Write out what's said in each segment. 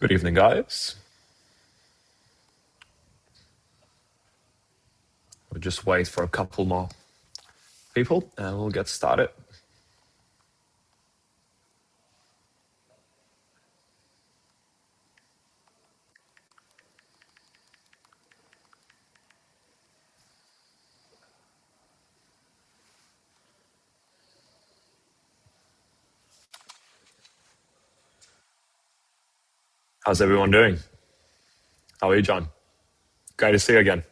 Good evening, guys. We'll just wait for a couple more people and we'll get started. How's everyone doing? How are you, John? Great to see you again.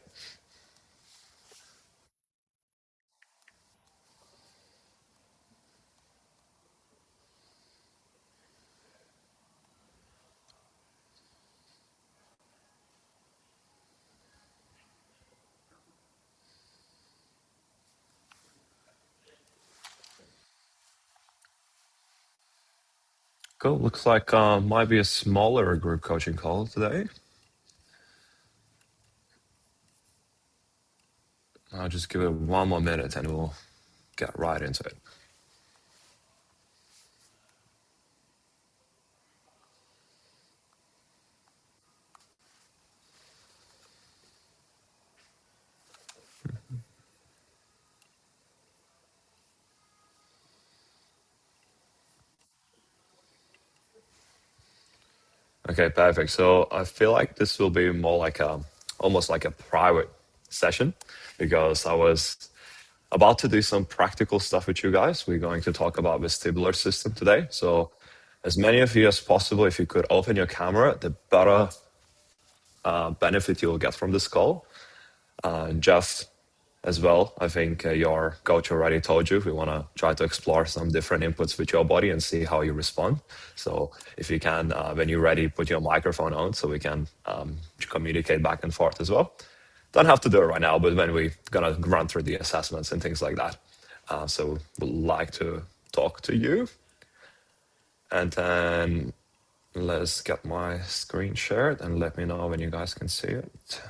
Cool. Looks like might be a smaller group coaching call today. I'll just give it one more minute and we'll get right into it. Okay, perfect. So I feel like this will be more like almost like a private session because I was about to do some practical stuff with you guys. We're going to talk about vestibular system today. So as many of you as possible, if you could open your camera, the better benefit you'll get from this call. Jeff, as well, I think your coach already told you we want to try to explore some different inputs with your body and see how you respond. So if you can, when you're ready, put your microphone on so we can communicate back and forth as well. Don't have to do it right now, but when we're going to run through the assessments and things like that. So we'd like to talk to you. And then let's get my screen shared and let me know when you guys can see it.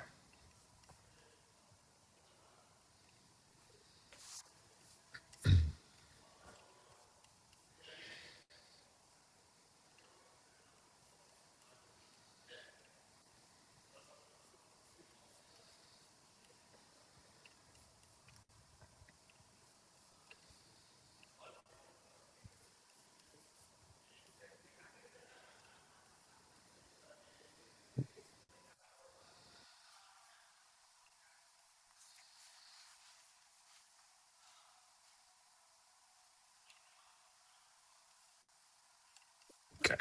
Okay.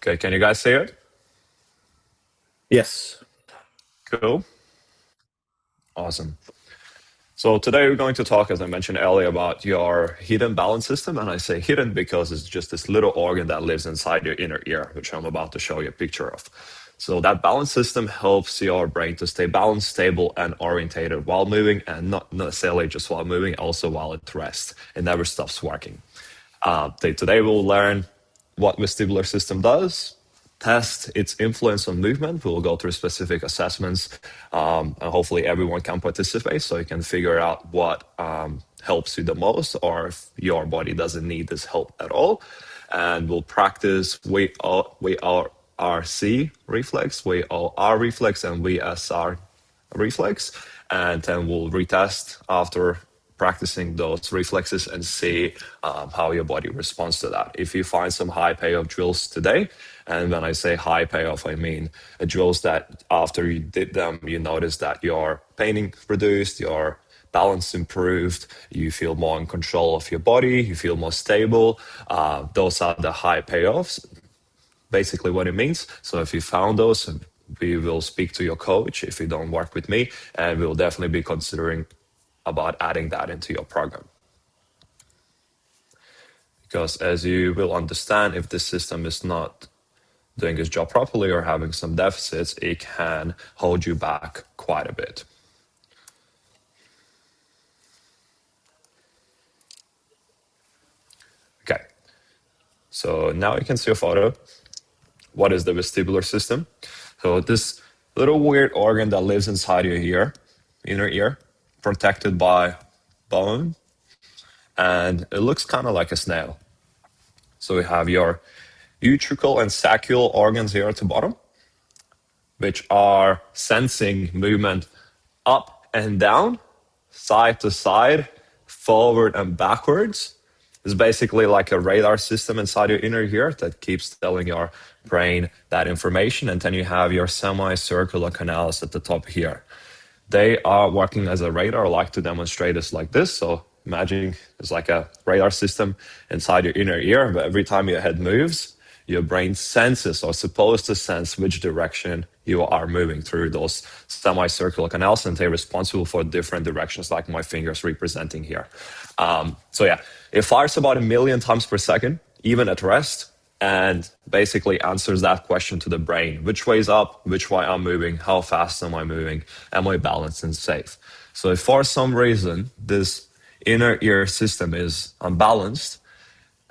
Okay, can you guys see it? Yes. Cool. Awesome. So today we're going to talk, as I mentioned earlier, about your hidden balance system. And I say hidden because it's just this little organ that lives inside your inner ear, which I'm about to show you a picture of. So that balance system helps your brain to stay balanced, stable, and orientated while moving, and not necessarily just while moving, also while at rest. It never stops working. Today we'll learn what vestibular system does, test its influence on movement. We'll go through specific assessments, and hopefully everyone can participate so you can figure out what helps you the most, or if your body doesn't need this help at all. And we'll practice VRC reflex, VOR reflex, and VSR reflex, and then we'll retest after practicing those reflexes and see how your body responds to that. If you find some high payoff drills today, and when I say high payoff, I mean drills that after you did them, you notice that your pain reduced, your balance improved, you feel more in control of your body, you feel more stable. Those are the high payoffs, basically what it means. So if you found those, we will speak to your coach if you don't work with me, and we'll definitely be considering about adding that into your program. Because as you will understand, if the system is not doing its job properly or having some deficits, it can hold you back quite a bit. Okay, so now you can see a photo. What is the vestibular system? So this little weird organ that lives inside your ear, inner ear, protected by bone, and it looks kind of like a snail. So we have your utricle and saccule organs here at the bottom, which are sensing movement up and down, side to side, forward and backwards. It's basically like a radar system inside your inner ear that keeps telling your brain that information. And then you have your semicircular canals at the top here. They are working as a radar. I like to demonstrate this like this. So imagine it's like a radar system inside your inner ear, but every time your head moves, your brain senses or supposed to sense which direction you are moving through those semicircular canals, and they're responsible for different directions, like my fingers representing here. So yeah, it fires about 1,000,000 times per second, even at rest, and basically answers that question to the brain. Which way is up? Which way I'm moving? How fast am I moving? Am I balanced and safe? So if for some reason this inner ear system is unbalanced,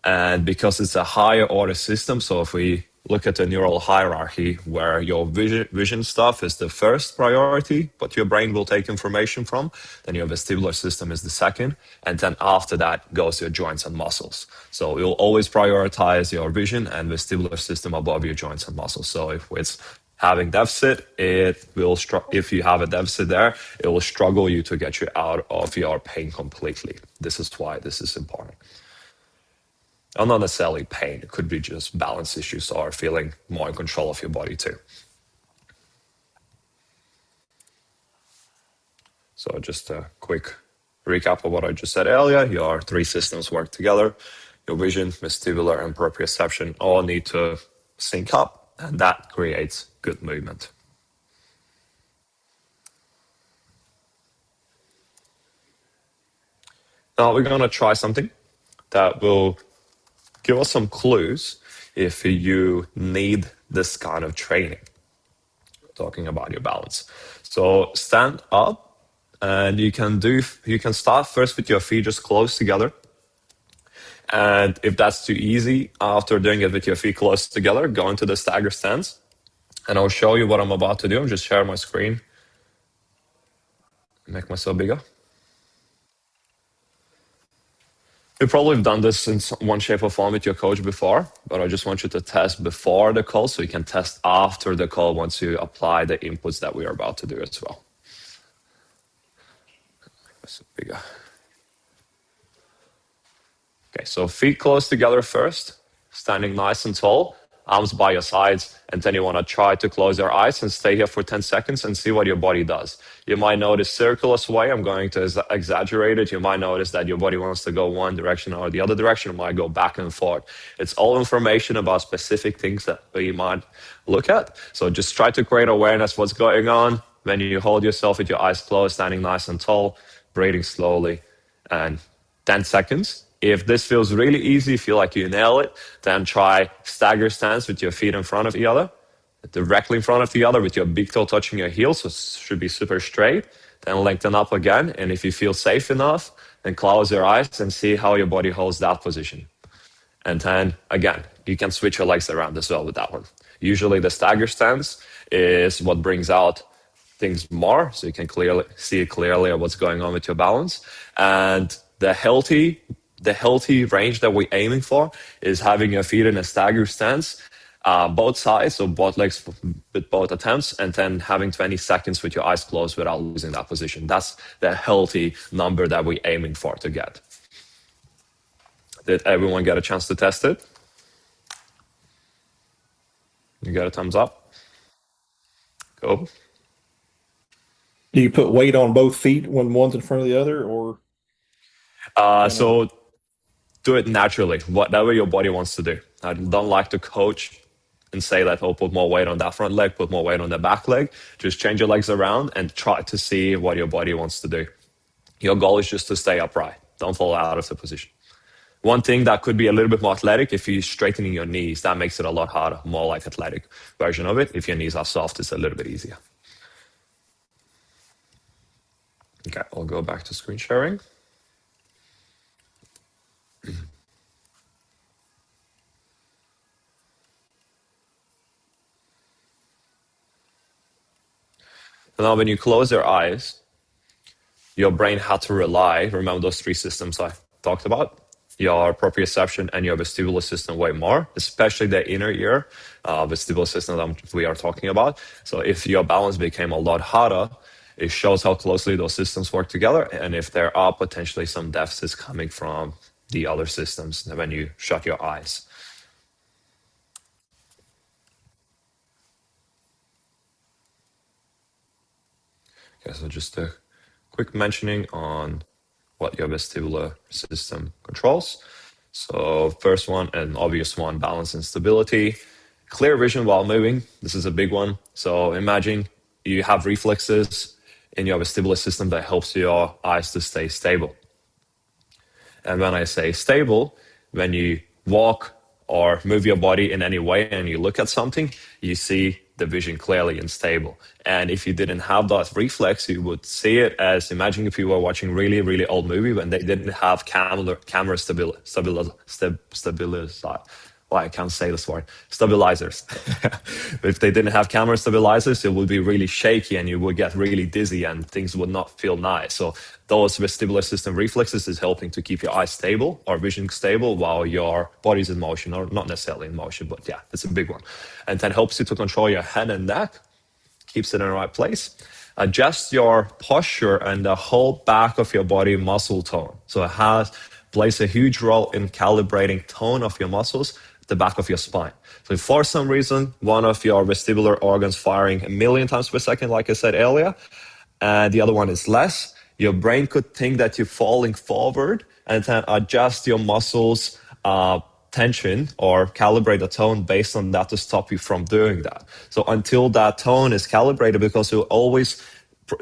and because it's a higher order system, so if we look at the neural hierarchy where your vision stuff is the first priority, what your brain will take information from, then your vestibular system is the second, and then after that goes your joints and muscles. So you'll always prioritize your vision and vestibular system above your joints and muscles. So if it's having deficit, it will if you have a deficit there, it will struggle you to get you out of your pain completely. This is why this is important. Or not necessarily pain, it could be just balance issues or feeling more in control of your body too. So just a quick recap of what I just said earlier. Your three systems work together. Your vision, vestibular, and proprioception all need to sync up, and that creates good movement. Now we're going to try something that will give us some clues if you need this kind of training. Talking about your balance. So stand up, and you can start first with your feet just close together. And if that's too easy, after doing it with your feet close together, go into the stagger stance. And I'll show you what I'm about to do. I'll just share my screen, make myself bigger. You've probably done this in one shape or form with your coach before, but I just want you to test before the call so you can test after the call once you apply the inputs that we are about to do as well. Bigger. Okay, so feet close together first, standing nice and tall, arms by your sides, and then you want to try to close your eyes and stay here for 10 seconds and see what your body does. You might notice circular sway. I'm going to exaggerate it. You might notice that your body wants to go one direction or the other direction. It might go back and forth. It's all information about specific things that you might look at. So just try to create awareness what's going on when you hold yourself with your eyes closed, standing nice and tall, breathing slowly, and 10 seconds. If this feels really easy, feel like you nail it, then try stagger stance with your feet in front of each other, directly in front of the other with your big toe touching your heel, so it should be super straight. Then lengthen up again, and if you feel safe enough, then close your eyes and see how your body holds that position. And then again, you can switch your legs around as well with that one. Usually the stagger stance is what brings out things more, so you can see clearly what's going on with your balance. And the healthy range that we're aiming for is having your feet in a stagger stance, both sides, so both legs with both attempts, and then having 20 seconds with your eyes closed without losing that position. That's the healthy number that we're aiming for to get. Did everyone get a chance to test it? You got a thumbs up? Go. Do you put weight on both feet when one's in front of the other, or So do it naturally, whatever your body wants to do. I don't like to coach and say that, oh, put more weight on that front leg, put more weight on the back leg. Just change your legs around and try to see what your body wants to do. Your goal is just to stay upright. Don't fall out of the position. One thing that could be a little bit more athletic, if you're straightening your knees, that makes it a lot harder, more like athletic version of it. If your knees are soft, it's a little bit easier. Okay, I'll go back to screen sharing. Now, when you close your eyes, your brain had to rely, remember those three systems I talked about? your proprioception and your vestibular system way more, especially the inner ear vestibular system that we are talking about. So if your balance became a lot harder, it shows how closely those systems work together, and if there are potentially some deficits coming from the other systems when you shut your eyes. Okay, so just a quick mentioning on what your vestibular system controls. So first one, an obvious one, balance and stability. Clear vision while moving. This is a big one. So imagine you have reflexes in your vestibular system that helps your eyes to stay stable. And when I say stable, when you walk or move your body in any way and you look at something, you see the vision clearly and stable. And if you didn't have that reflex, you would see it as, imagine if you were watching really, really old movie when they didn't have stabilizers. Well, I can't say this word, stabilizers. If they didn't have camera stabilizers, it would be really shaky and you would get really dizzy and things would not feel nice. So those vestibular system reflexes is helping to keep your eyes stable or vision stable while your body's in motion, or not necessarily in motion, but yeah, it's a big one. And then helps you to control your head and neck, keeps it in the right place. Adjust your posture and the whole back of your body muscle tone. So it plays a huge role in calibrating tone of your muscles at the back of your spine. So if for some reason one of your vestibular organs firing a million times per second, like I said earlier, and the other one is less, your brain could think that you're falling forward and then adjust your muscles tension or calibrate the tone based on that to stop you from doing that. So until that tone is calibrated, because you always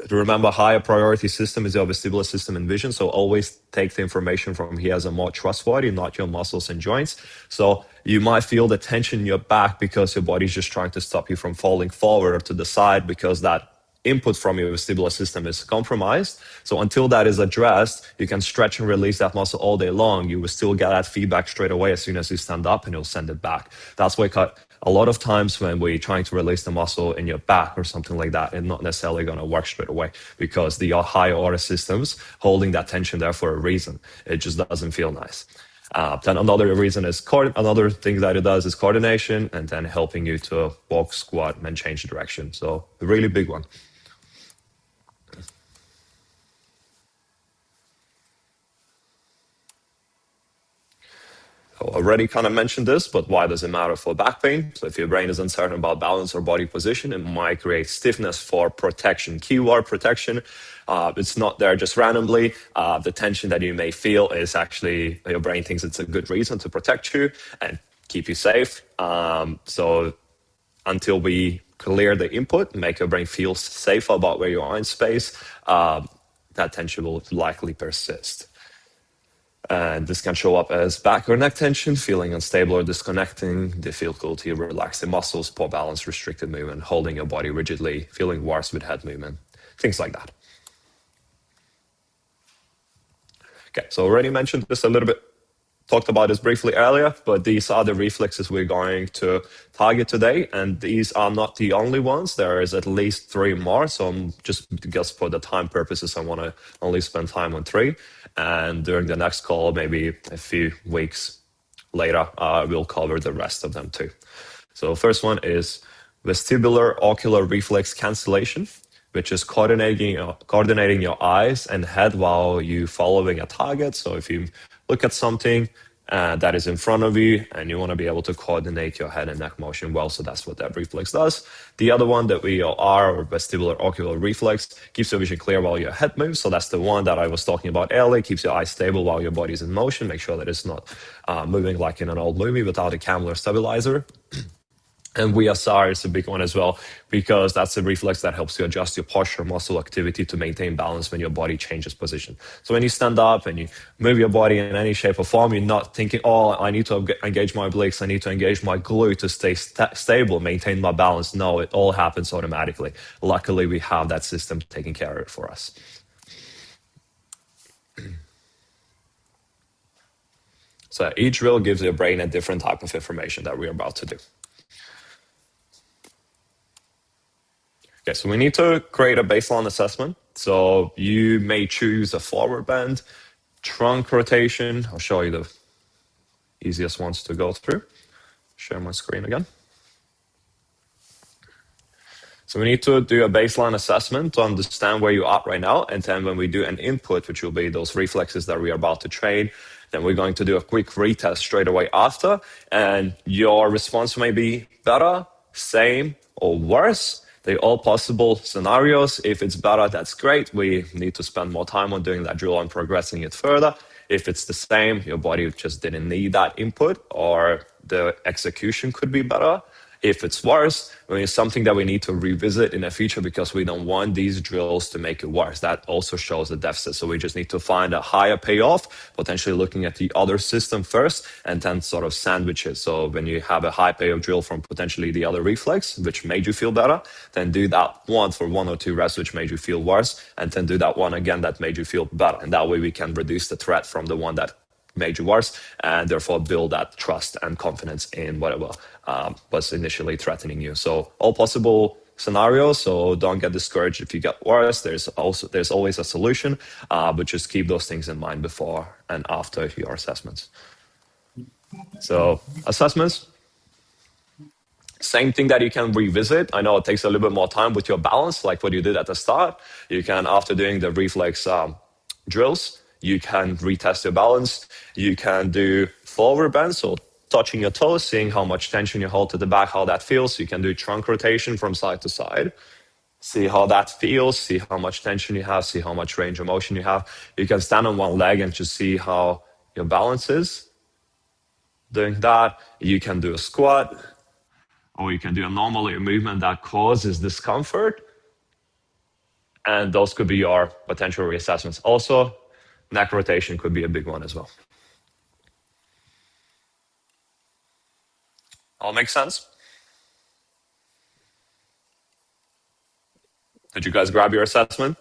remember higher priority system is your vestibular system and vision. So always take the information from here as a more trustworthy, not your muscles and joints. So you might feel the tension in your back because your body's just trying to stop you from falling forward or to the side because that input from your vestibular system is compromised. So until that is addressed, you can stretch and release that muscle all day long. You will still get that feedback straight away as soon as you stand up, and you'll send it back. That's why a lot of times when we're trying to release the muscle in your back or something like that, it's not necessarily going to work straight away because the higher order systems holding that tension there for a reason. It just doesn't feel nice. Then another reason is another thing that it does is coordination, and then helping you to walk, squat, and change direction. So a really big one. I already kind of mentioned this, but why does it matter for back pain? So if your brain is uncertain about balance or body position, it might create stiffness for protection. Keyword protection. It's not there just randomly. The tension that you may feel is actually your brain thinks it's a good reason to protect you and keep you safe. So until we clear the input, make your brain feel safe about where you are in space, that tension will likely persist. And this can show up as back or neck tension, feeling unstable or disconnecting, difficulty relaxing muscles, poor balance, restricted movement, holding your body rigidly, feeling worse with head movement, things like that. Okay, so already mentioned this a little bit, talked about this briefly earlier, but these are the reflexes we're going to target today, and these are not the only ones. There is at least three more, so I'm just for the time purposes, I want to only spend time on three, and during the next call, maybe a few weeks later, we'll cover the rest of them too. So first one is vestibular ocular reflex cancellation, which is coordinating your eyes and head while you following a target. So if you look at something that is in front of you and you want to be able to coordinate your head and neck motion well, so that's what that reflex does. The other one that we are, or vestibular ocular reflex, keeps your vision clear while your head moves. So that's the one that I was talking about earlier, keeps your eyes stable while your body's in motion. Make sure that it's not moving like in an old movie without a camera stabilizer. And VSR is a big one as well, because that's a reflex that helps you adjust your posture, muscle activity to maintain balance when your body changes position. So when you stand up and you move your body in any shape or form, you're not thinking, oh, I need to engage my obliques, I need to engage my glute to stay stable, maintain my balance. No, it all happens automatically. Luckily, we have that system taking care of it for us. So each drill gives your brain a different type of information that we're about to do. Okay, so we need to create a baseline assessment. So you may choose a forward bend, trunk rotation. I'll show you the easiest ones to go through. Share my screen again. So we need to do a baseline assessment to understand where you are right now. And then when we do an input, which will be those reflexes that we are about to train, then we're going to do a quick retest straight away after. And your response may be better, same, or worse. They're all possible scenarios. If it's better, that's great. We need to spend more time on doing that drill and progressing it further. If it's the same, your body just didn't need that input, or the execution could be better. If it's worse, I mean, it's something that we need to revisit in the future because we don't want these drills to make it worse. That also shows a deficit. So we just need to find a higher payoff, potentially looking at the other system first, and then sort of sandwich it. So when you have a high payoff drill from potentially the other reflex, which made you feel better, then do that one for 1 or 2 reps, which made you feel worse, and then do that one again that made you feel better. And that way we can reduce the threat from the one that made you worse, and therefore build that trust and confidence in whatever was initially threatening you. So all possible scenarios. So don't get discouraged if you get worse. There's always a solution, but just keep those things in mind before and after your assessments. So assessments. Same thing that you can revisit. I know it takes a little bit more time with your balance, like what you did at the start. You can, after doing the reflex drills, you can retest your balance. You can do forward bend, so touching your toes, seeing how much tension you hold to the back, how that feels. You can do trunk rotation from side to side. See how that feels, see how much tension you have, see how much range of motion you have. You can stand on one leg and just see how your balance is. Doing that, you can do a squat, or you can do a normal movement that causes discomfort. And those could be your potential reassessments. Also, neck rotation could be a big one as well. All makes sense? Did you guys grab your assessment?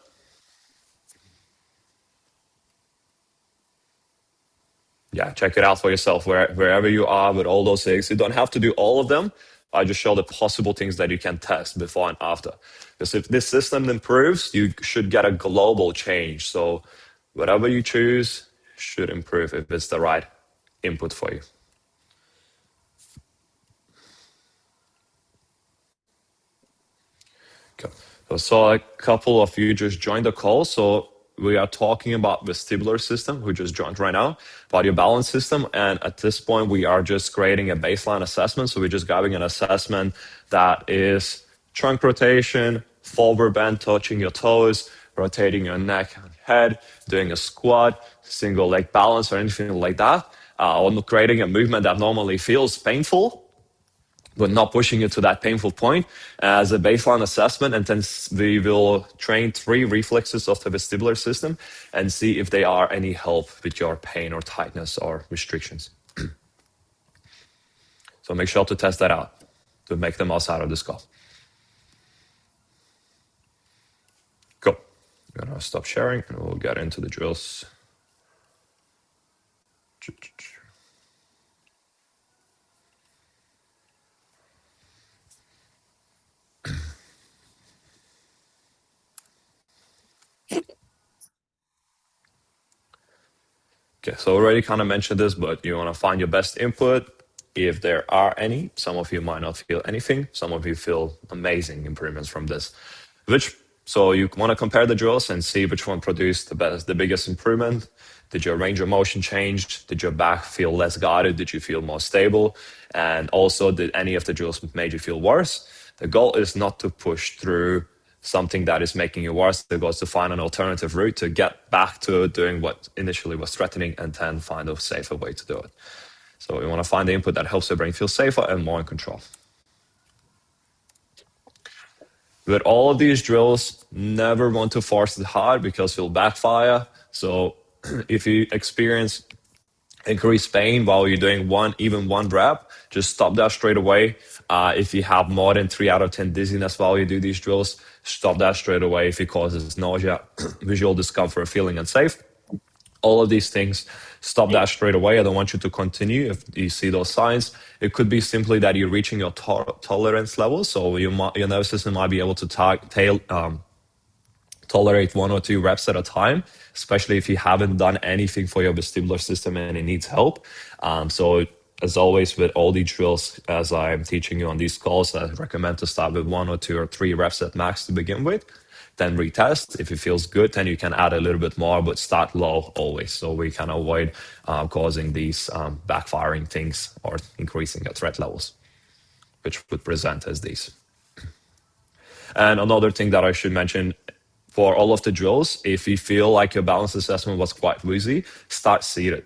Yeah, check it out for yourself wherever you are with all those things. You don't have to do all of them. I just show the possible things that you can test before and after. Because if this system improves, you should get a global change. So whatever you choose should improve if it's the right input for you. Okay. So a couple of you just joined the call. So we are talking about vestibular system, who just joined right now, body balance system. And at this point, we are just creating a baseline assessment. So we're just grabbing an assessment that is trunk rotation, forward bend, touching your toes, rotating your neck and head, doing a squat, single leg balance, or anything like that. Or creating a movement that normally feels painful, but not pushing it to that painful point as a baseline assessment. And then we will train 3 reflexes of the vestibular system and see if they are any help with your pain or tightness or restrictions. So make sure to test that out to make the most out of this call. Cool. I'm gonna stop sharing and we'll get into the drills. Okay, so already kind of mentioned this, but you want to find your best input. If there are any, some of you might not feel anything. Some of you feel amazing improvements from this. So you want to compare the drills and see which one produced the biggest improvement. Did your range of motion change? Did your back feel less guided? Did you feel more stable? And also, did any of the drills made you feel worse? The goal is not to push through something that is making you worse. The goal is to find an alternative route to get back to doing what initially was threatening and then find a safer way to do it. So we want to find the input that helps your brain feel safer and more in control. With all of these drills, never want to force it hard because you'll backfire. So if you experience increased pain while you're doing even one rep, just stop that straight away. If you have more than 3 out of 10 dizziness while you do these drills, stop that straight away. If it causes nausea, visual discomfort, feeling unsafe, all of these things, stop that straight away. I don't want you to continue if you see those signs. It could be simply that you're reaching your tolerance level. So your nervous system might be able to tolerate 1 or 2 reps at a time, especially if you haven't done anything for your vestibular system and it needs help. So as always, with all the drills, as I'm teaching you on these calls, I recommend to start with 1 or 2 or 3 reps at max to begin with. Then retest. If it feels good, then you can add a little bit more, but start low always. So we can avoid causing these backfiring things or increasing the threat levels, which would present as these. And another thing that I should mention, for all of the drills, if you feel like your balance assessment was quite woozy, start seated.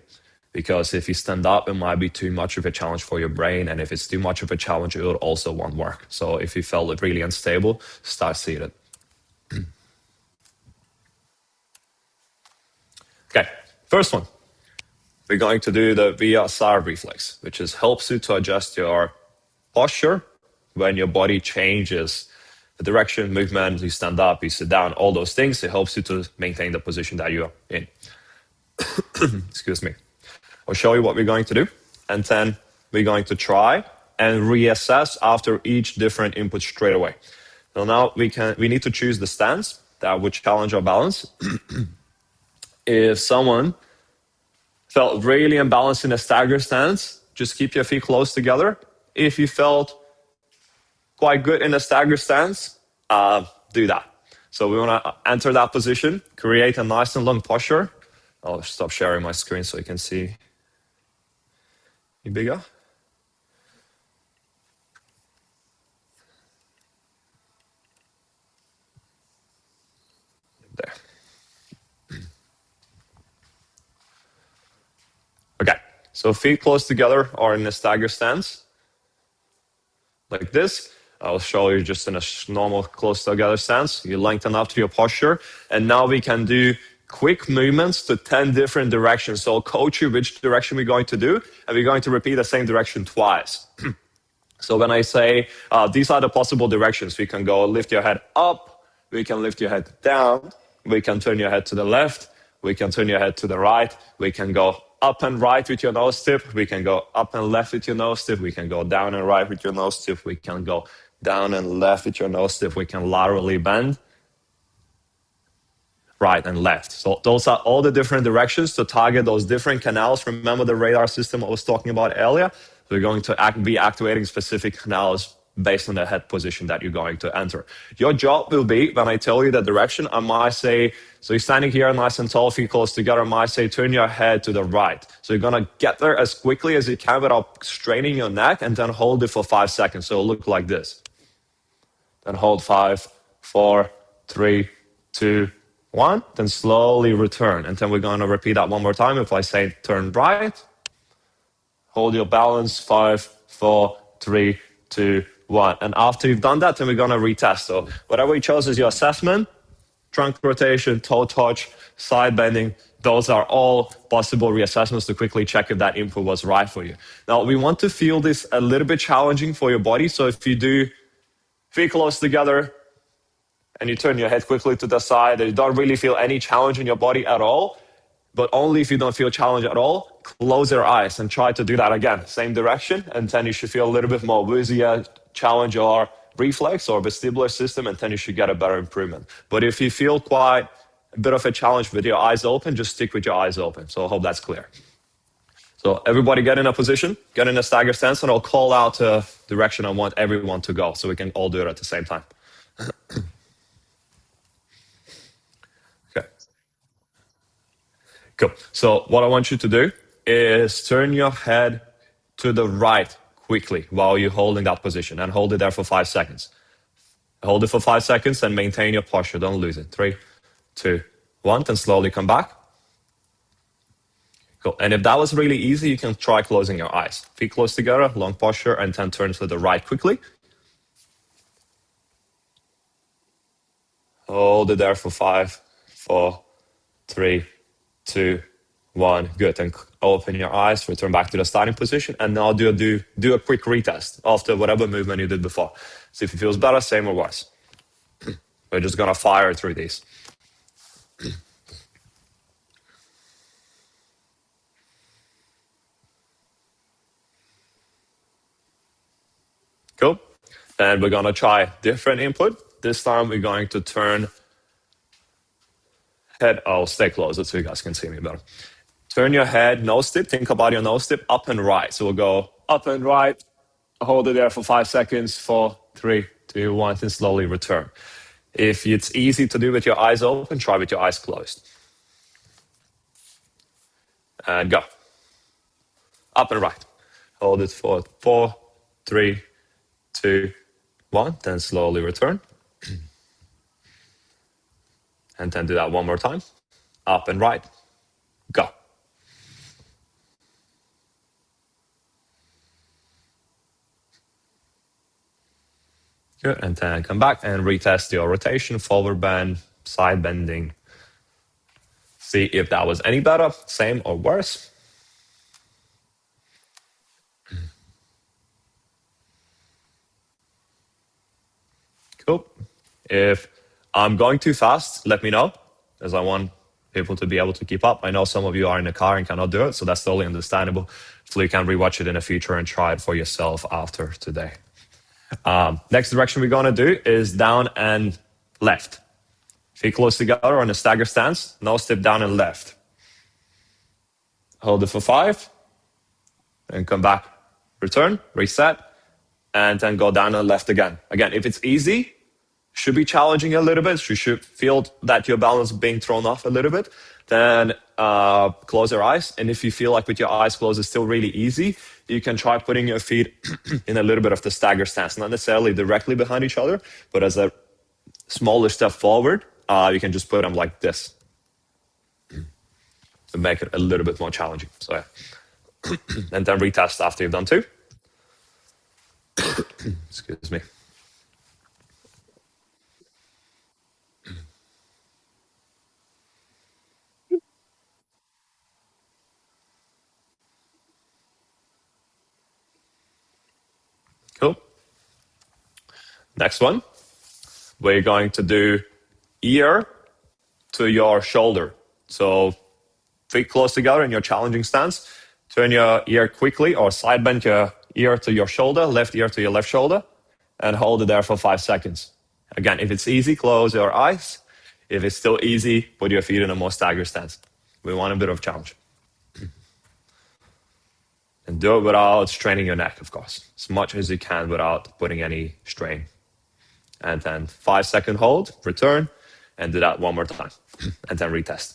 Because if you stand up, it might be too much of a challenge for your brain. And if it's too much of a challenge, it will also won't work. So if you felt it really unstable, start seated. Okay, first one. We're going to do the VSR reflex, which helps you to adjust your posture when your body changes the direction, movement, you stand up, you sit down, all those things. It helps you to maintain the position that you're in. Excuse me. I'll show you what we're going to do, and then we're going to try and reassess after each different input straight away. So now we need to choose the stance that would challenge our balance. If someone felt really imbalanced in a stagger stance, just keep your feet close together. If you felt quite good in a stagger stance, do that. So we want to enter that position, create a nice and long posture. I'll stop sharing my screen so you can see me bigger. There. Okay, so feet close together or in a stagger stance, like this. I'll show you just in a normal close together stance. You lengthen up to your posture, and now we can do quick movements to 10 different directions. So I'll coach you which direction we're going to do, and we're going to repeat the same direction twice. So when I say these are the possible directions, we can go lift your head up, we can lift your head down, we can turn your head to the left, we can turn your head to the right, we can go up and right with your nose tip, we can go up and left with your nose tip, we can go down and right with your nose tip, we can go down and left with your nose tip, we can laterally bend, right and left. So those are all the different directions to target those different canals. Remember the radar system I was talking about earlier? We're going to be activating specific canals based on the head position that you're going to enter. Your job will be, when I tell you the direction, I might say, so you're standing here nice and tall, feet close together, I might say, turn your head to the right. So you're going to get there as quickly as you can without straining your neck, and then hold it for 5 seconds. So it'll look like this. Then hold 5, 4, 3, 2, 1. Then slowly return. And then we're going to repeat that one more time. If I say turn right, hold your balance, 5, 4, 3, 2, 1. And after you've done that, then we're going to retest. So whatever you chose as your assessment, trunk rotation, toe touch, side bending, those are all possible reassessments to quickly check if that input was right for you. Now, we want to feel this a little bit challenging for your body. So if you do feet close together, and you turn your head quickly to the side, and you don't really feel any challenge in your body at all, but only if you don't feel challenge at all, close your eyes and try to do that again. Same direction, and then you should feel a little bit more woozy challenge or reflex or vestibular system, and then you should get a better improvement. But if you feel quite a bit of a challenge with your eyes open, just stick with your eyes open. So I hope that's clear. So everybody get in a position, get in a stagger stance, and I'll call out the direction I want everyone to go so we can all do it at the same time. Okay. Cool. So what I want you to do is turn your head to the right quickly while you're holding that position, and hold it there for 5 seconds. Hold it for 5 seconds and maintain your posture. Don't lose it. 3, 2, 1. Then slowly come back. Cool. And if that was really easy, you can try closing your eyes. Feet close together, long posture, and then turn to the right quickly. Hold it there for 5, 4, 3, 2, 1. Good. And open your eyes, return back to the starting position, and now do a quick retest after whatever movement you did before. See if it feels better, same or worse. We're just gonna fire through these. Cool. And we're gonna try different input. This time we're going to turn Head, I'll stay closer so you guys can see me better. Turn your head, nose tip. Think about your nose tip, up and right. So we'll go up and right, hold it there for 5 seconds, 4, 3, 2, 1, and slowly return. If it's easy to do with your eyes open, try with your eyes closed. And go. Up and right. Hold it for 4, 3, 2, 1, then slowly return. And then do that one more time. Up and right. Go. Good. And then come back and retest your rotation, forward bend, side bending. See if that was any better, same or worse. Cool. If I'm going too fast, let me know, as I want people to be able to keep up. I know some of you are in the car and cannot do it, so that's totally understandable. So you can rewatch it in the future and try it for yourself after today. Next direction we're going to do is down and left. Feet close together on a stagger stance. No step down and left. Hold it for 5, and come back. Return, reset, and then go down and left again. Again, if it's easy, should be challenging a little bit. You should feel that your balance being thrown off a little bit. Then close your eyes. And if you feel like with your eyes closed it's still really easy, you can try putting your feet in a little bit of the stagger stance, not necessarily directly behind each other, but as a smaller step forward, you can just put them like this to make it a little bit more challenging. So yeah. And then retest after you've done 2. Excuse me. Cool. Next one, we're going to do ear to your shoulder. So feet close together in your challenging stance. Turn your ear quickly or side bend your ear to your shoulder, left ear to your left shoulder, and hold it there for 5 seconds. Again, if it's easy, close your eyes. If it's still easy, put your feet in a more stagger stance. We want a bit of challenge. And do it without straining your neck, of course, as much as you can without putting any strain. And then 5-second hold, return, and do that one more time. And then retest.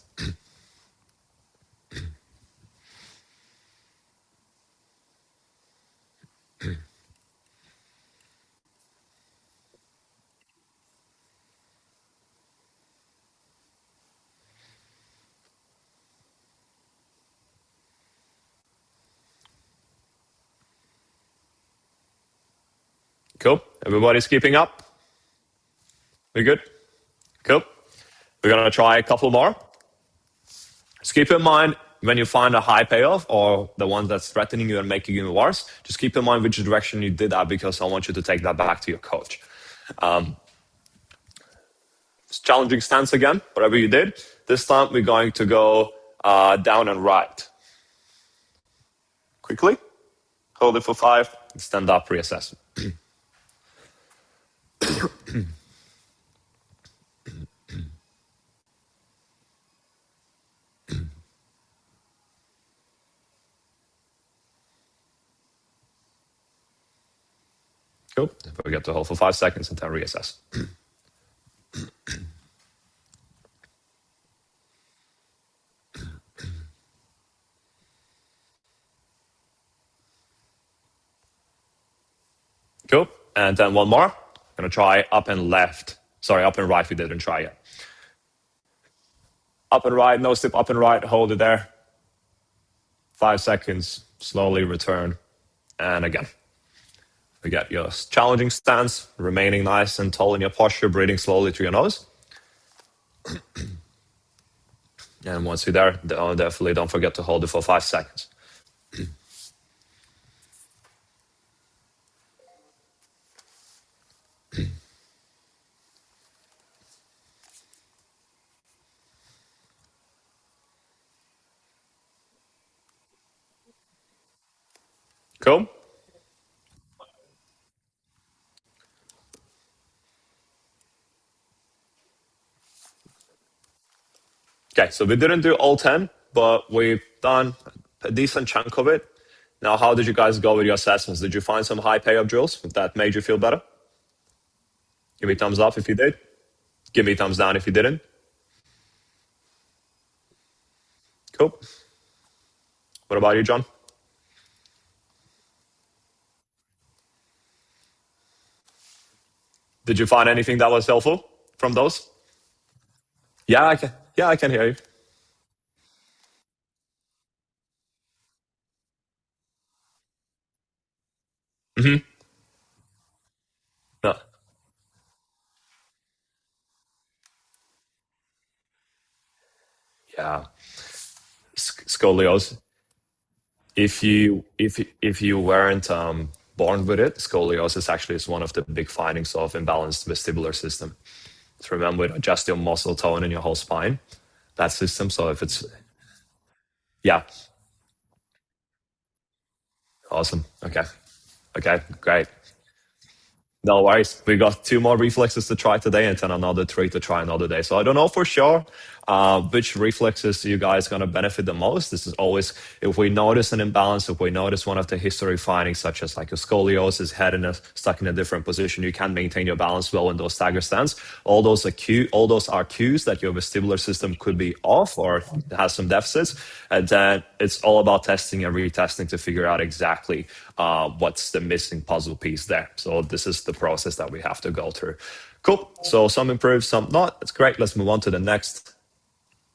Cool. Everybody's keeping up? We good? Cool. We're going to try a couple more. Just keep in mind when you find a high payoff or the one that's threatening you and making you worse, just keep in mind which direction you did that because I want you to take that back to your coach. It's challenging stance again, whatever you did. This time we're going to go down and right. Quickly, hold it for 5, stand up, reassess. Cool. Forget to hold for 5 seconds and then reassess. Cool. And then one more. Gonna try up and left. Sorry, up and right we didn't try yet. Up and right, no step up and right, hold it there. 5 seconds, slowly return. And again. Forget your challenging stance, remaining nice and tall in your posture, breathing slowly through your nose. And once you're there, definitely don't forget to hold it for 5 seconds. Cool? Okay, so we didn't do all 10, but we've done a decent chunk of it. Now, how did you guys go with your assessments? Did you find some high pay up drills that made you feel better? Give me thumbs up if you did. Give me thumbs down if you didn't. Cool. What about you, John? Did you find anything that was helpful from those? Yeah, I can. Yeah, I can hear you. Hmm. No. Yeah, scoliosis. If you weren't born with it, scoliosis actually is one of the big findings of imbalanced vestibular system. So remember, it adjusts your muscle tone in your whole spine. That system. So if it's yeah, awesome. Okay, okay, great. No worries. We got two more reflexes to try today and then another three to try another day. So I don't know for sure which reflexes you guys going to benefit the most. This is always, if we notice an imbalance, if we notice one of the history findings, such as like a scoliosis, head stuck in a different position, you can maintain your balance well in those stagger stands. All those are cues that your vestibular system could be off or has some deficits. And then it's all about testing and retesting to figure out exactly what's the missing puzzle piece there. So this is the process that we have to go through. Cool. So some improved, some not. That's great. Let's move on to the next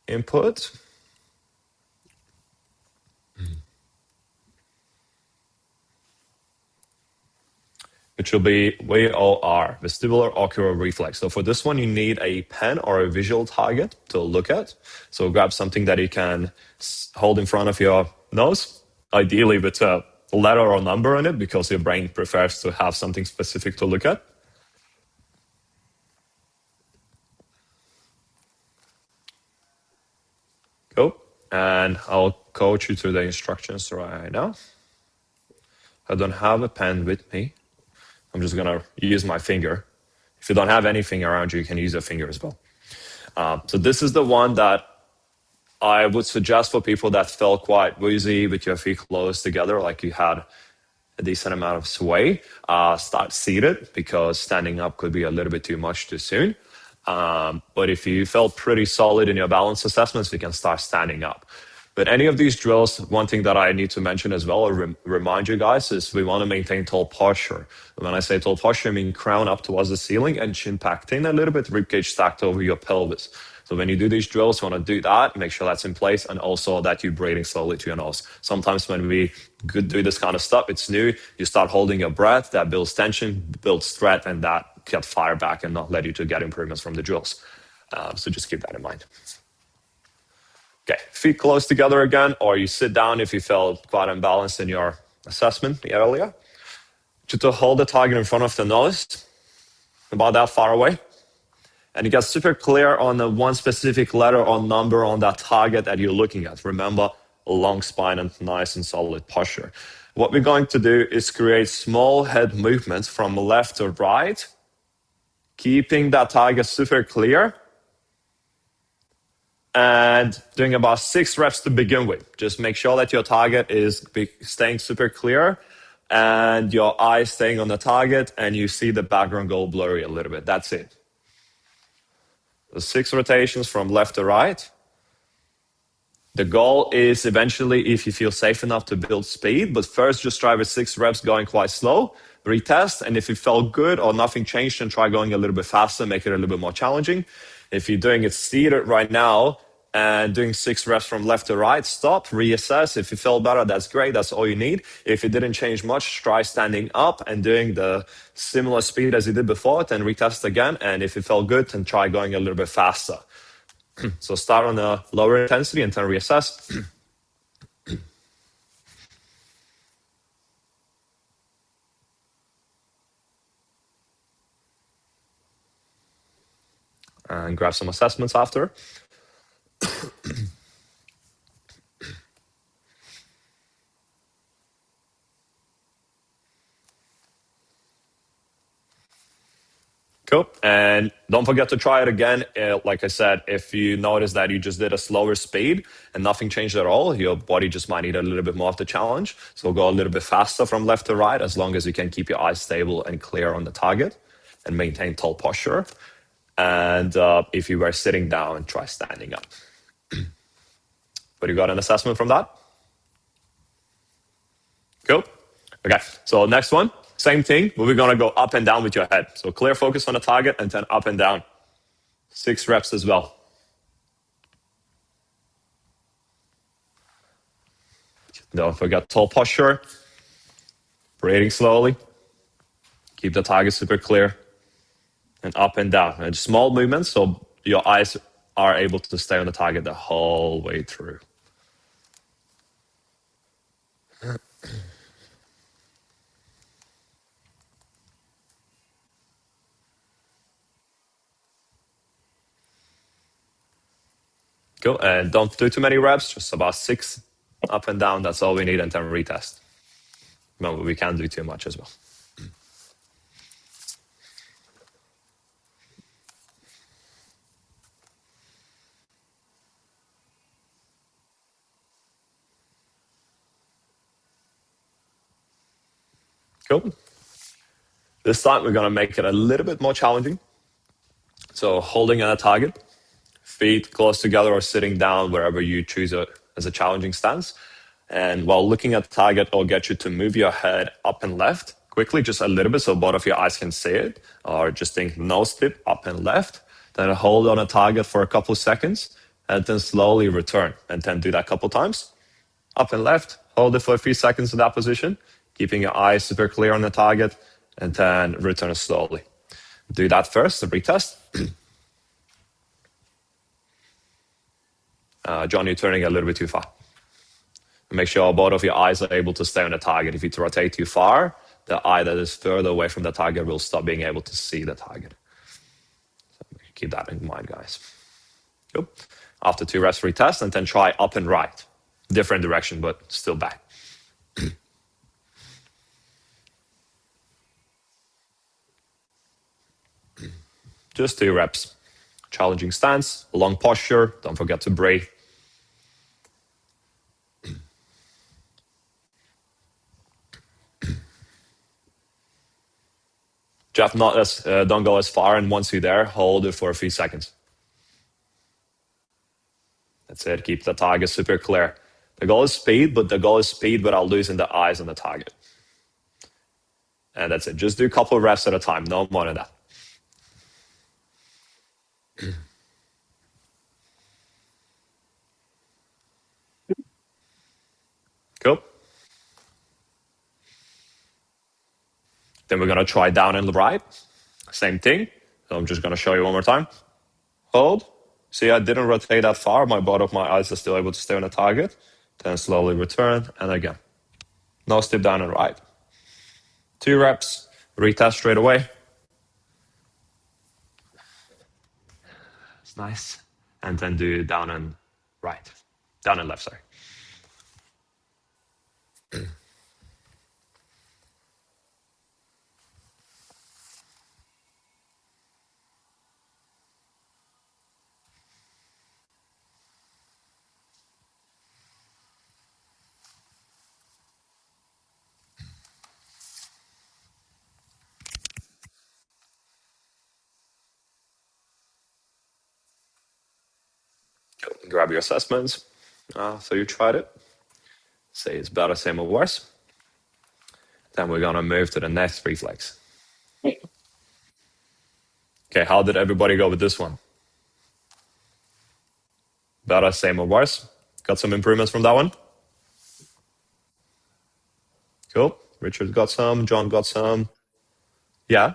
input, which will be VOR, vestibular ocular reflex. So for this one, you need a pen or a visual target to look at. So grab something that you can hold in front of your nose, ideally with a letter or number in it, because your brain prefers to have something specific to look at. Cool. And I'll coach you through the instructions right now. I don't have a pen with me. I'm just going to use my finger. If you don't have anything around you, you can use your finger as well. So this is the one that I would suggest for people that felt quite woozy with your feet close together, like you had a decent amount of sway. Start seated because standing up could be a little bit too much too soon. But if you felt pretty solid in your balance assessments, you can start standing up. But any of these drills, one thing that I need to mention as well, or remind you guys, is we want to maintain tall posture. When I say tall posture, I mean crown up towards the ceiling and chin packed in a little bit, ribcage stacked over your pelvis. So when you do these drills, you want to do that, make sure that's in place, and also that you're breathing slowly to your nose. Sometimes when we do this kind of stuff, it's new. You start holding your breath, that builds tension, builds threat, and that can fire back and not let you to get improvements from the drills. So just keep that in mind. Okay, feet close together again, or you sit down if you felt quite unbalanced in your assessment earlier. To hold the target in front of the nose, about that far away. And you get super clear on the one specific letter or number on that target that you're looking at. Remember, a long spine and nice and solid posture. What we're going to do is create small head movements from left to right, keeping that target super clear and doing about 6 reps to begin with. Just make sure that your target is staying super clear and your eyes staying on the target and you see the background go blurry a little bit. That's it. The 6 rotations from left to right. The goal is eventually, if you feel safe enough, to build speed, but first just try with 6 reps going quite slow, retest, and if it felt good or nothing changed, then try going a little bit faster, make it a little bit more challenging. If you're doing it seated right now and doing 6 reps from left to right, stop, reassess. If you felt better, that's great, that's all you need. If it didn't change much, try standing up and doing the similar speed as you did before, then retest again, and if it felt good, then try going a little bit faster. So start on a lower intensity and then reassess. And grab some assessments after. Cool. Cool. And don't forget to try it again. Like I said, if you notice that you just did a slower speed and nothing changed at all, your body just might need a little bit more of the challenge. So go a little bit faster from left to right, as long as you can keep your eyes stable and clear on the target and maintain tall posture. And if you were sitting down, try standing up. But you got an assessment from that? Cool. Okay, so next one, same thing, but we're gonna go up and down with your head. So clear focus on the target and then up and down. 6 reps as well. Don't forget tall posture. Breathing slowly. Keep the target super clear. And up and down. And small movements so your eyes are able to stay on the target the whole way through. Cool. And don't do too many reps, just about 6 up and down. That's all we need, and then retest. Remember, we can't do too much as well. Cool. This time we're going to make it a little bit more challenging. So holding on a target, feet close together or sitting down, wherever you choose as a challenging stance. And while looking at the target, it'll get you to move your head up and left quickly, just a little bit, so both of your eyes can see it. Or just think nose tip up and left. Then hold on a target for a couple seconds, and then slowly return. And then do that a couple times. Up and left, hold it for a few seconds in that position, keeping your eyes super clear on the target, and then return slowly. Do that first, the retest. John, you're turning a little bit too far. Make sure both of your eyes are able to stay on the target. If you rotate too far, the eye that is further away from the target will stop being able to see the target. So keep that in mind, guys. Cool. After 2 reps, retest, and then try up and right. Different direction, but still back. Just 2 reps. Challenging stance, long posture. Don't forget to breathe. Jeff, don't go as far, and once you're there, hold it for a few seconds. That's it. Keep the target super clear. The goal is speed, but the goal is speed without losing the eyes on the target. And that's it. Just do a couple of reps at a time, no more than that. Cool. Then we're going to try down and right. Same thing. So I'm just going to show you one more time. Hold. See, I didn't rotate that far. Both of my eyes are still able to stay on the target. Then slowly return, and again. No step down and right. 2 reps. Retest straight away. It's nice. And then do down and right. Down and left, sorry. Grab your assessments. So you tried it. Say it's better, same or worse. Then we're going to move to the next reflex. Okay, how did everybody go with this one? Better, same or worse? Got some improvements from that one? Cool. Richard got some. John got some. Yeah.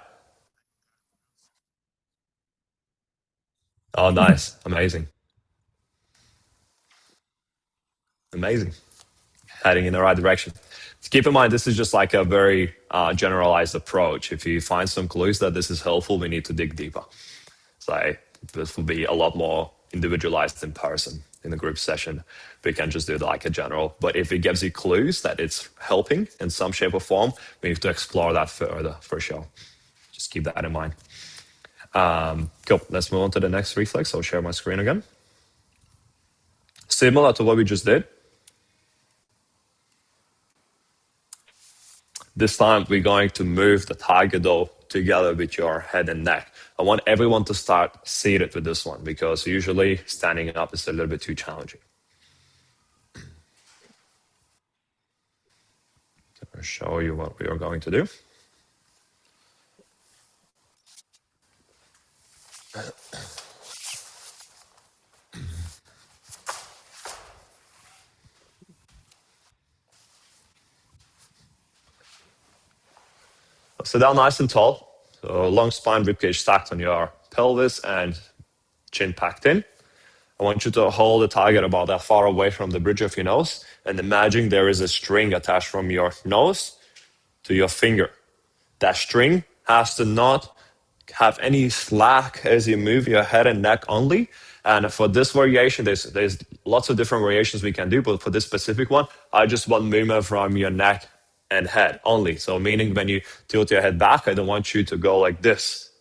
Oh, nice. Amazing. Amazing. Heading in the right direction. Keep in mind, this is just like a very generalized approach. If you find some clues that this is helpful, we need to dig deeper. So this will be a lot more individualized in person in a group session. We can just do like a general. But if it gives you clues that it's helping in some shape or form, we need to explore that further for sure. Just keep that in mind. Cool. Let's move on to the next reflex. I'll share my screen again. Similar to what we just did. This time we're going to move the target though together with your head and neck. I want everyone to start seated with this one because usually standing up is a little bit too challenging. I'll show you what we are going to do. Sit down nice and tall. So long spine, ribcage stacked on your pelvis and chin packed in. I want you to hold the target about that far away from the bridge of your nose and imagine there is a string attached from your nose to your finger. That string has to not have any slack as you move your head and neck only. And for this variation, there's lots of different variations we can do, but for this specific one, I just want movement from your neck and head only. So meaning when you tilt your head back, I don't want you to go like this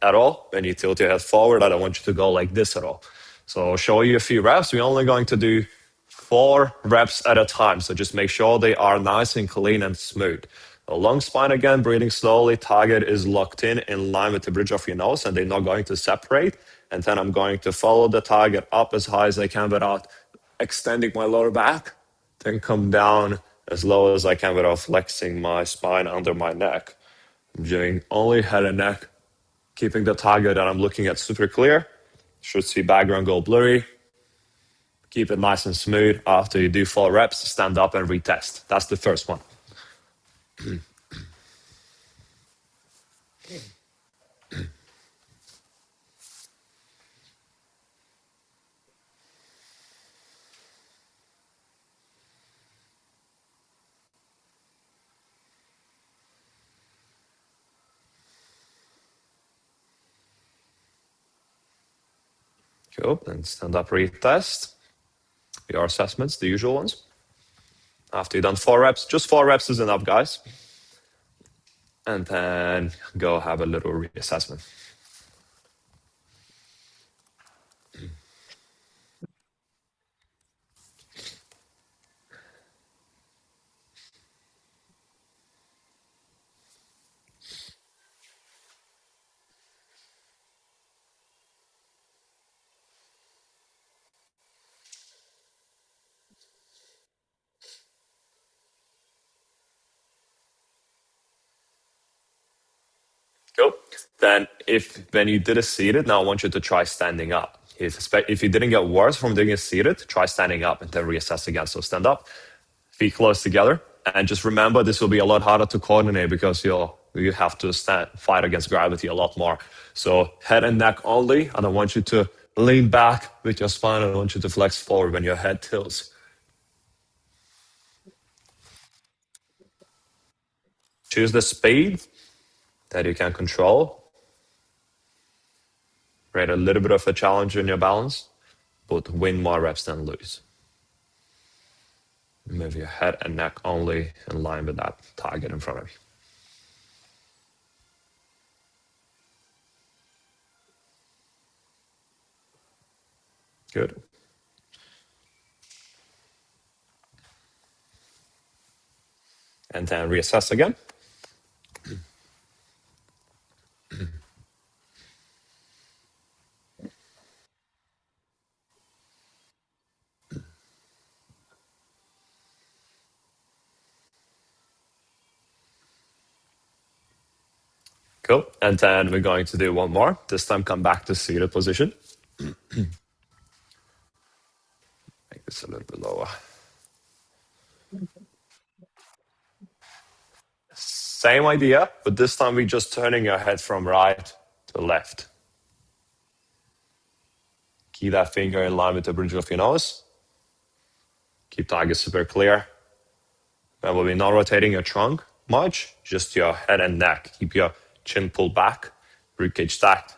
at all. When you tilt your head forward, I don't want you to go like this at all. So I'll show you a few reps. We're only going to do 4 reps at a time. So just make sure they are nice and clean and smooth. A long spine again, breathing slowly. Target is locked in line with the bridge of your nose, and they're not going to separate. And then I'm going to follow the target up as high as I can without extending my lower back. Then come down as low as I can without flexing my spine under my neck. I'm doing only head and neck, keeping the target that I'm looking at super clear. Should see background go blurry. Keep it nice and smooth. After you do 4 reps, stand up and retest. That's the first one. Cool. Then stand up, retest. Your assessments, the usual ones. After you've done 4 reps, just 4 reps is enough, guys. And then go have a little reassessment. Cool. Then if when you did a seated, now I want you to try standing up. If you didn't get worse from doing a seated, try standing up and then reassess again. So stand up, feet close together, and just remember this will be a lot harder to coordinate because you have to fight against gravity a lot more. So head and neck only. I don't want you to lean back with your spine. I don't want you to flex forward when your head tilts. Choose the speed that you can control. Create a little bit of a challenge in your balance, but win more reps than lose. Move your head and neck only in line with that target in front of you. Good. And then reassess again. Cool. And then we're going to do one more. This time come back to seated position. Make this a little bit lower. Same idea, but this time we're just turning your head from right to left. Keep that finger in line with the bridge of your nose. Keep target super clear. Remember, we're not rotating your trunk much, just your head and neck. Keep your chin pulled back, ribcage stacked.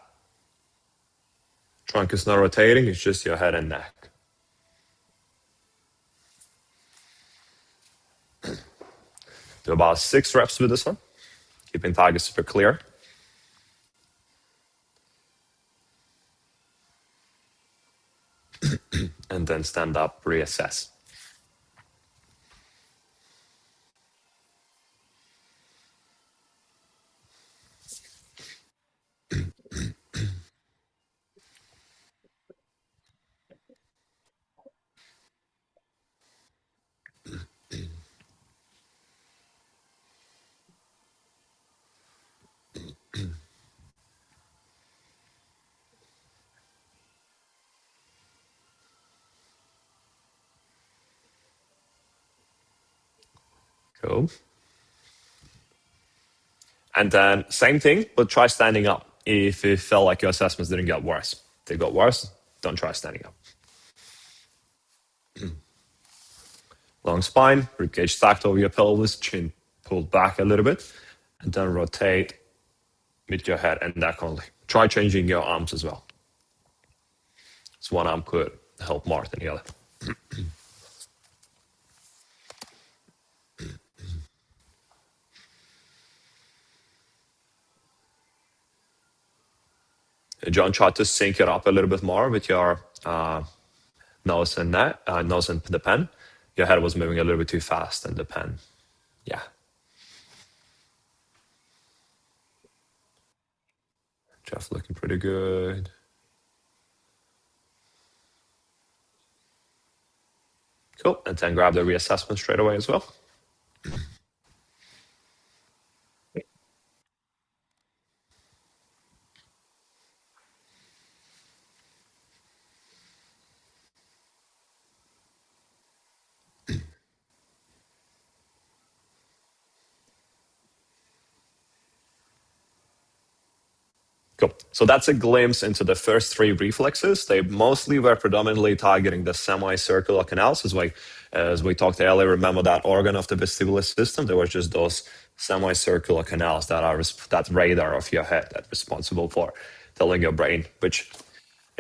Trunk is not rotating, it's just your head and neck. Do about 6 reps with this one, keeping target super clear. and then stand up, reassess. Cool. And then same thing, but try standing up. If it felt like your assessments didn't get worse, if they got worse, don't try standing up. Long spine, ribcage stacked over your pelvis, chin pulled back a little bit, and then rotate with your head and neck only. Try changing your arms as well. So one arm could help more than the other. John, try to sync it up a little bit more with your nose and nose and the pen. Your head was moving a little bit too fast, and the pen, yeah. Jeff looking pretty good. Cool. And then grab the reassessment straight away as well. Cool. So that's a glimpse into the first three reflexes. They mostly were predominantly targeting the semicircular canals. As we talked earlier, remember that organ of the vestibular system? There was just those semicircular canals that are that radar of your head that's responsible for telling your brain which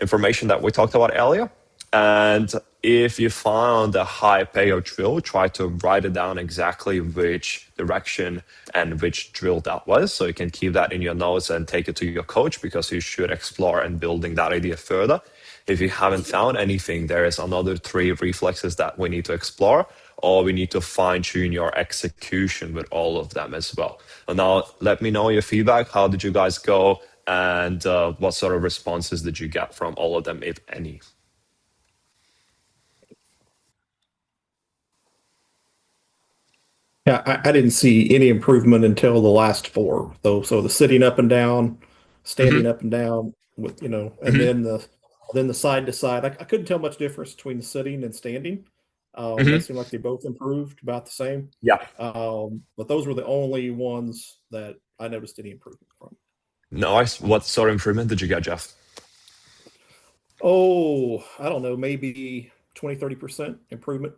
information that we talked about earlier. And if you found a high payout drill, try to write it down exactly which direction and which drill that was. So you can keep that in your notes and take it to your coach, because you should explore and building that idea further. If you haven't found anything, there is another three reflexes that we need to explore, or we need to fine tune your execution with all of them as well. And now let me know your feedback. How did you guys go? And what sort of responses did you get from all of them, if any? Yeah, I didn't see any improvement until the last four, though. So the sitting up and down, standing Hmm. up and down, with and Hmm. then the side to side. I couldn't tell much difference between the sitting and standing. They Hmm. seemed like they both improved about the same. Yeah. But those were the only ones that I noticed any improvement from. Nice. What sort of improvement did you get, Jeff? Oh, I don't know, maybe 20-30% improvement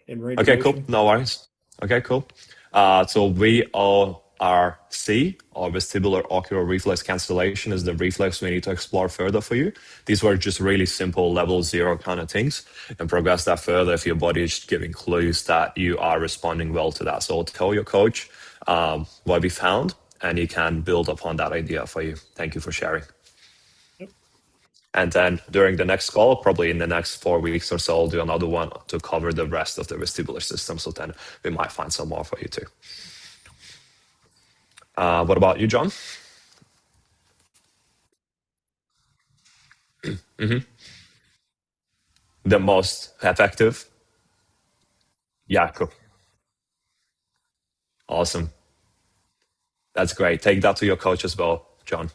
in range of Okay, cool. motion. No worries. Okay, cool. So VORC, or vestibular ocular reflex cancellation, is the reflex we need to explore further for you. These were just really simple level zero kind of things, and progress that further if your body is giving clues that you are responding well to that. So tell your coach what we found, and he can build upon that idea for you. Thank you for sharing. Yep. And then during the next call, probably in the next 4 weeks or so, I'll do another one to cover the rest of the vestibular system. So then we might find some more for you too. What about you, John? The most effective? Yeah, cool. Awesome. That's great. Take that to your coach as well, John.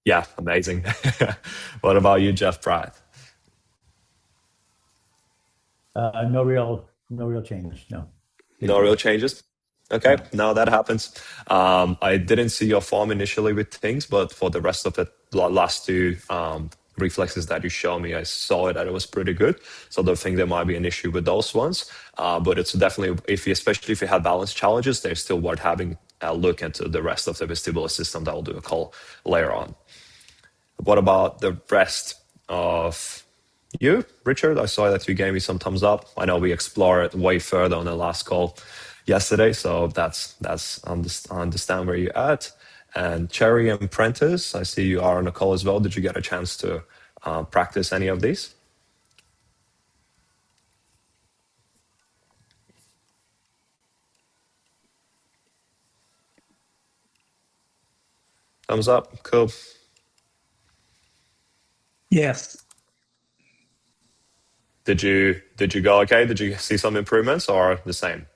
Yeah, amazing. What about you, Jeff Pratt? No real change. No, No didn't real notice. changes? Okay, No. no, that happens. I didn't see your form initially with things, but for the rest of the last two reflexes that you showed me, I saw it that it was pretty good. So I don't think there might be an issue with those ones. But it's definitely, especially if you have balance challenges, they're still worth having a look into the rest of the vestibular system that we'll do a call later on. What about the rest of you, Richard? I saw that you gave me some thumbs up. I know we explored it way further on the last call yesterday, so I understand where you're at. And Cherry and Prentice, I see you are on the call as well. Did you get a chance to practice any of these? Thumbs up. Cool. Yes. Did you go okay? Did you see some improvements or the same?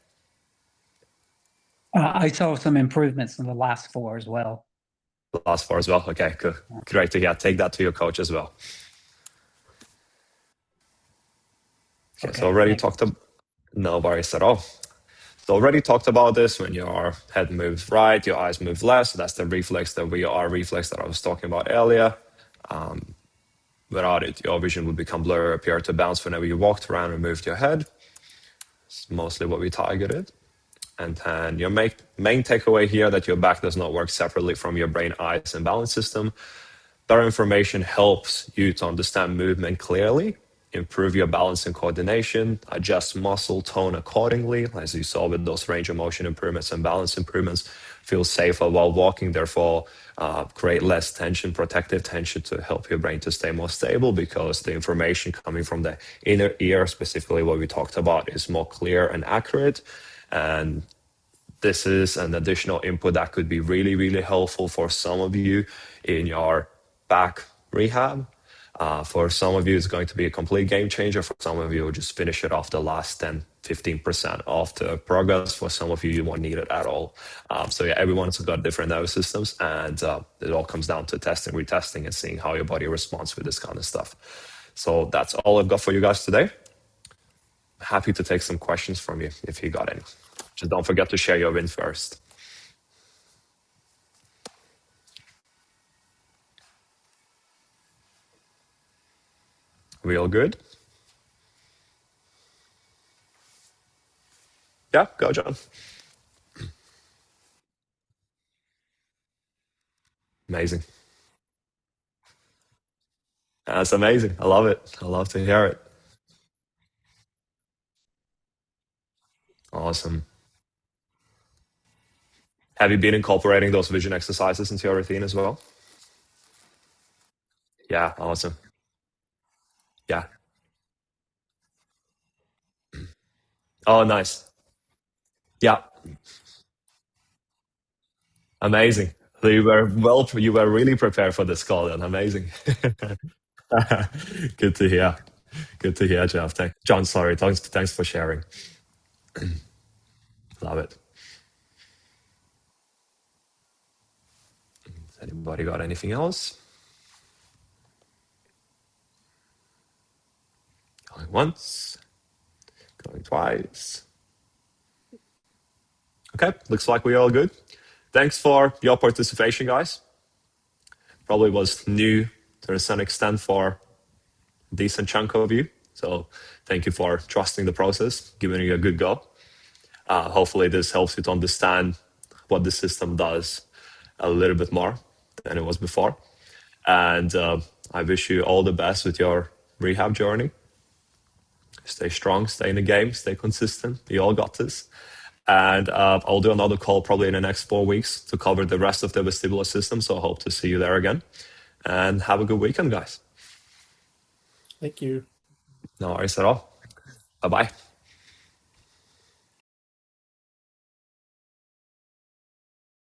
I saw some improvements in the last four as well. The last four as well. Okay, cool. Great to hear. Take that to your coach as well. Okay, so already thanks. talked about no worries at all. So already talked about this when your head moves right, your eyes move left. So that's the reflex, the VR reflex that I was talking about earlier. Without it, your vision would become blurry, appear to bounce whenever you walked around and moved your head. It's mostly what we targeted. And then your main takeaway here that your back does not work separately from your brain, eyes, and balance system. Better information helps you to understand movement clearly, improve your balance and coordination, adjust muscle tone accordingly, as you saw with those range of motion improvements and balance improvements, feel safer while walking, therefore create less tension, protective tension to help your brain to stay more stable because the information coming from the inner ear, specifically what we talked about, is more clear and accurate. And this is an additional input that could be really, really helpful for some of you in your back rehab. For some of you, it's going to be a complete game changer. For some of you, will just finish it off the last 10, 15% of the progress. For some of you, you won't need it at all. So yeah, everyone's got different nervous systems, and it all comes down to testing, retesting, and seeing how your body responds with this kind of stuff. So that's all I've got for you guys today. Happy to take some questions from you if you got any. Just don't forget to share your win first. We all good? Yeah, go, John. Amazing. That's amazing. I love it. I love to hear it. Awesome. Have you been incorporating those vision exercises into your routine as well? Yeah, awesome. Yeah. Oh, nice. Yeah, amazing. So you were really prepared for this call then. Amazing. Good to hear. Good to hear, Jeff. John, sorry. Thanks for sharing. Love it. Anybody got anything else? Going once, going twice. Okay, looks like we're all good. Thanks for your participation, guys. Probably was new to a certain extent for a decent chunk of you. So thank you for trusting the process, giving it a good go. Hopefully this helps you to understand what the system does a little bit more than it was before. And I wish you all the best with your rehab journey. Stay strong, stay in the game, stay consistent. You all got this. And I'll do another call probably in the next 4 weeks to cover the rest of the vestibular system. So I hope to see you there again. And have a good weekend, guys. Thank you. No worries at all. Bye bye.